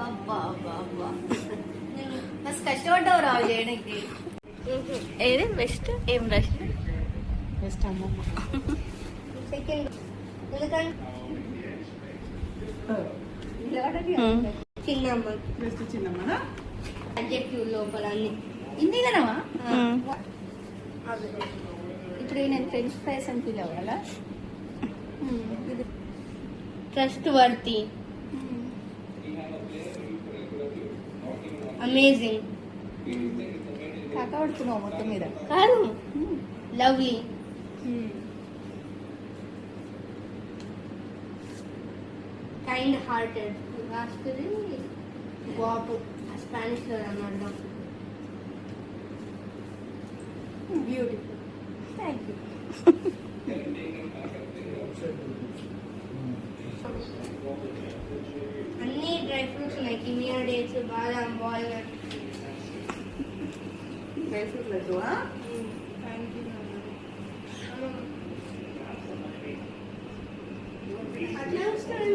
అబ్బా అబ్బా అబ్బా మస్తు కష్టపడ్డావు రావు చేయడానికి. ఏది బెస్ట్? ఏం బెస్ట్? బెస్ట్ అమ్మమ్మ. సెకండ్ చిన్నమ్మ. బెస్ట్ చిన్నమ్మనా? అడ్జెక్టివ్ లోపల అన్ని ఇన్ని కనవా? ఇప్పుడు నేను ఫ్రెంచ్ ఫ్రైస్ అని ఫీల్ అవ్వాలా? Trustworthy, amazing. కాకపడుతున్నావు మొత్తం మీద. కాదు, లవ్లీ, కైండ్ హార్టెడ్. లాస్ట్ది బాపు, స్పానిష్ లో అన్నమాట. బ్యూటిఫుల్. Thank you. అన్ని డ్రై ఫ్రూట్స్ ఉన్నాయి. కిమియా డేట్స్, బాదాం, వాల్నట్. Dry fruit laddu. అట్లా వస్తాయి.